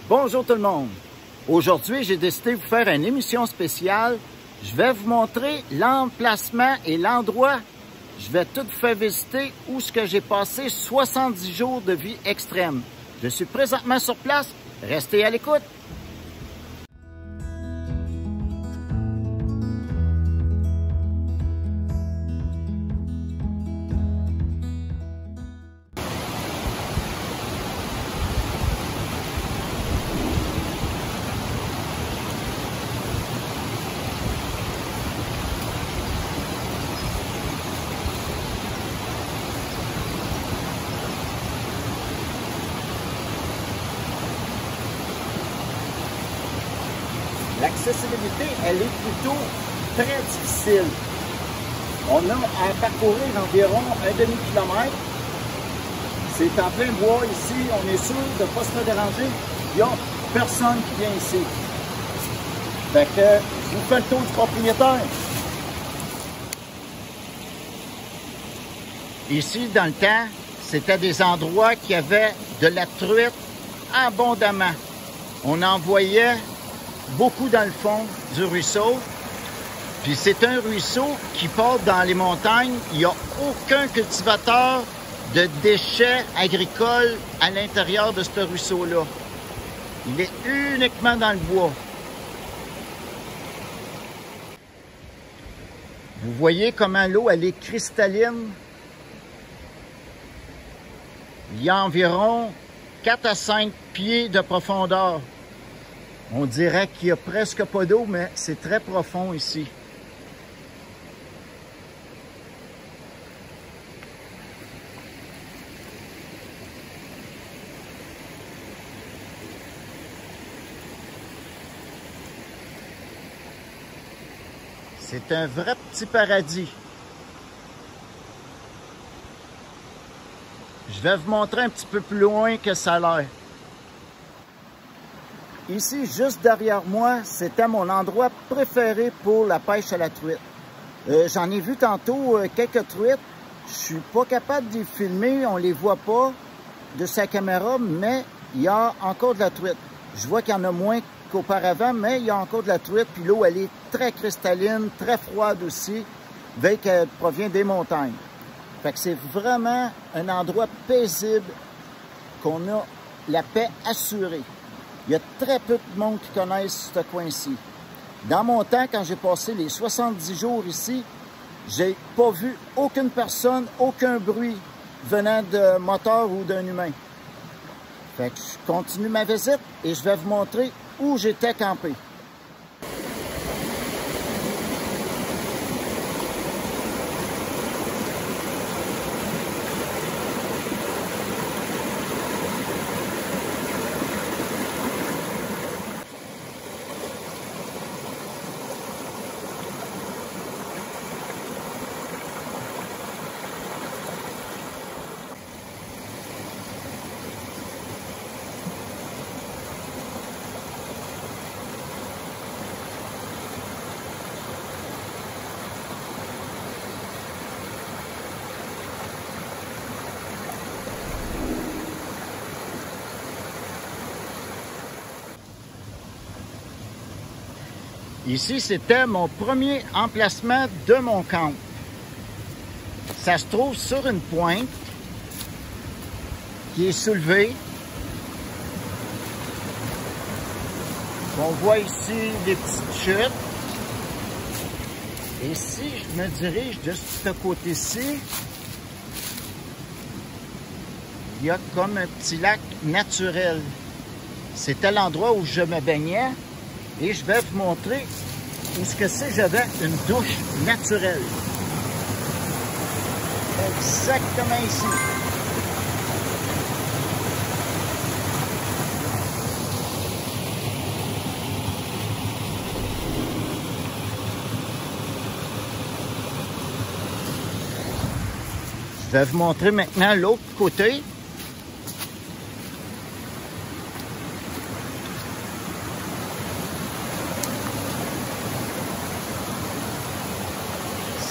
Bonjour tout le monde! Aujourd'hui, j'ai décidé de vous faire une émission spéciale. Je vais vous montrer l'emplacement et l'endroit. Je vais tout vous faire visiter où ce que j'ai passé 70 jours de vie extrême. Je suis présentement sur place. Restez à l'écoute! L'accessibilité, elle est plutôt très difficile. On a à parcourir environ un demi-kilomètre. C'est en plein bois ici. On est sûr de ne pas se faire déranger. Il n'y a personne qui vient ici. Fait que je vous fais le tour du propriétaire. Ici, dans le temps, c'était des endroits qui avaient de la truite abondamment. On en voyait beaucoup dans le fond du ruisseau. Puis c'est un ruisseau qui part dans les montagnes. Il n'y a aucun cultivateur de déchets agricoles à l'intérieur de ce ruisseau-là. Il est uniquement dans le bois. Vous voyez comment l'eau, elle est cristalline. Il y a environ 4 à 5 pieds de profondeur. On dirait qu'il n'y a presque pas d'eau, mais c'est très profond ici. C'est un vrai petit paradis. Je vais vous montrer un petit peu plus loin que ça a l'air. Ici, juste derrière moi, c'était mon endroit préféré pour la pêche à la truite. J'en ai vu tantôt quelques truites. Je suis pas capable de les filmer, on les voit pas de sa caméra, mais il y a encore de la truite. Je vois qu'il y en a moins qu'auparavant, mais il y a encore de la truite. Puis l'eau, elle est très cristalline, très froide aussi, bien qu'elle provient des montagnes. Fait que c'est vraiment un endroit paisible qu'on a la paix assurée. Il y a très peu de monde qui connaissent ce coin-ci. Dans mon temps, quand j'ai passé les 70 jours ici, j'ai pas vu aucune personne, aucun bruit venant de moteur ou d'un humain. Fait que je continue ma visite et je vais vous montrer où j'étais campé. Ici, c'était mon premier emplacement de mon camp. Ça se trouve sur une pointe qui est soulevée. On voit ici des petites chutes. Et si je me dirige de ce côté-ci, il y a comme un petit lac naturel. C'était l'endroit où je me baignais. Et je vais vous montrer où ce que c'est, j'avais une douche naturelle. Exactement ici. Je vais vous montrer maintenant l'autre côté.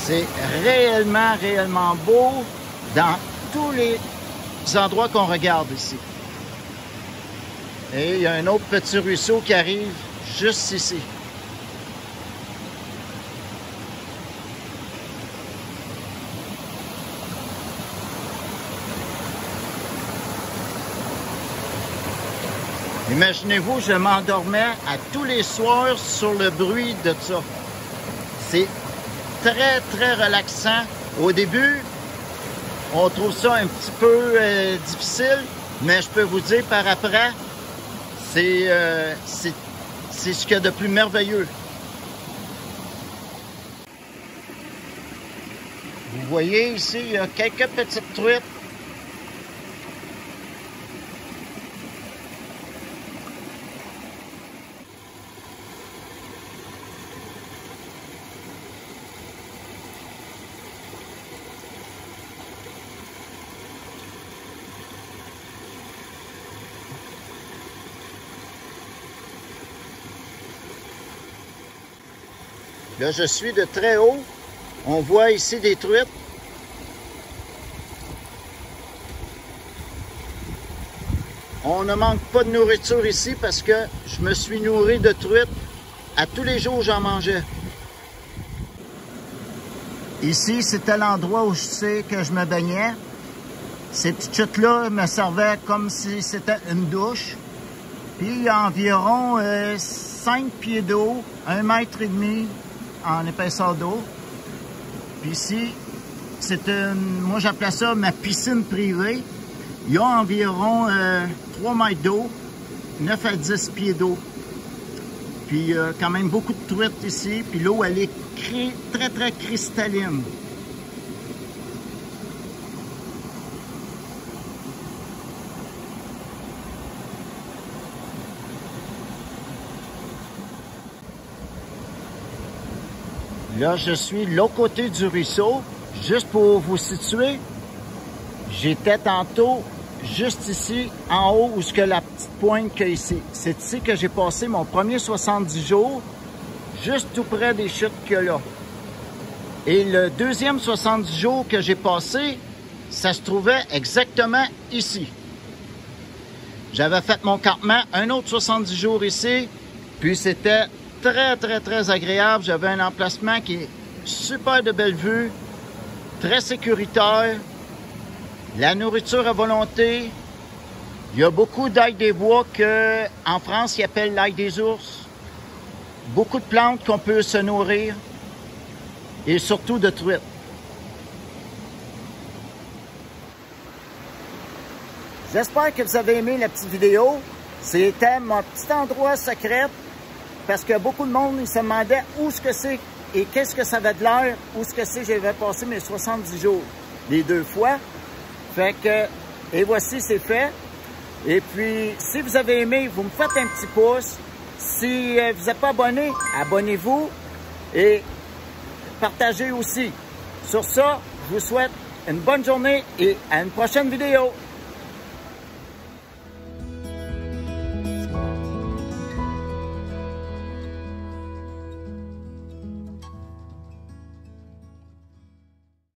C'est réellement beau dans tous les endroits qu'on regarde ici. Et il y a un autre petit ruisseau qui arrive juste ici. Imaginez-vous, je m'endormais à tous les soirs sur le bruit de ça. C'est très, très relaxant. Au début, on trouve ça un petit peu difficile, mais je peux vous dire par après, c'est ce qu'il y a de plus merveilleux. Vous voyez ici, il y a quelques petites truites. Là, je suis de très haut. On voit ici des truites. On ne manque pas de nourriture ici parce que je me suis nourri de truites. À tous les jours, j'en mangeais. Ici, c'était l'endroit où je sais que je me baignais. Ces petites chutes-là me servaient comme si c'était une douche. Puis, il y a environ 5 pieds d'eau, 1,5 mètre en épaisseur d'eau. Puis ici, moi j'appelais ça ma piscine privée. Il y a environ 3 mètres d'eau, 9 à 10 pieds d'eau. Puis il y a quand même beaucoup de truites ici. Puis l'eau, elle est très, très cristalline. Là, je suis de l'autre côté du ruisseau. Juste pour vous situer, j'étais tantôt juste ici, en haut, où est la petite pointe qu'il y a ici. C'est ici que j'ai passé mon premier 70 jours, juste tout près des chutes qu'il y a là. Et le deuxième 70 jours que j'ai passé, ça se trouvait exactement ici. J'avais fait mon campement, un autre 70 jours ici, puis c'était très, très, très agréable. J'avais un emplacement qui est super de belle vue, très sécuritaire, la nourriture à volonté. Il y a beaucoup d'ail des bois qu'en France, ils appellent l'ail des ours. Beaucoup de plantes qu'on peut se nourrir et surtout de truites. J'espère que vous avez aimé la petite vidéo. C'était mon petit endroit secret. Parce que beaucoup de monde, ils se demandaient où est-ce que c'est et qu'est-ce que ça avait de l'air, où est-ce que c'est j'avais passé mes 70 jours, les 2 fois. Fait que, et voici, c'est fait. Et puis, si vous avez aimé, vous me faites un petit pouce. Si vous n'êtes pas abonné, abonnez-vous et partagez aussi. Sur ça, je vous souhaite une bonne journée et à une prochaine vidéo.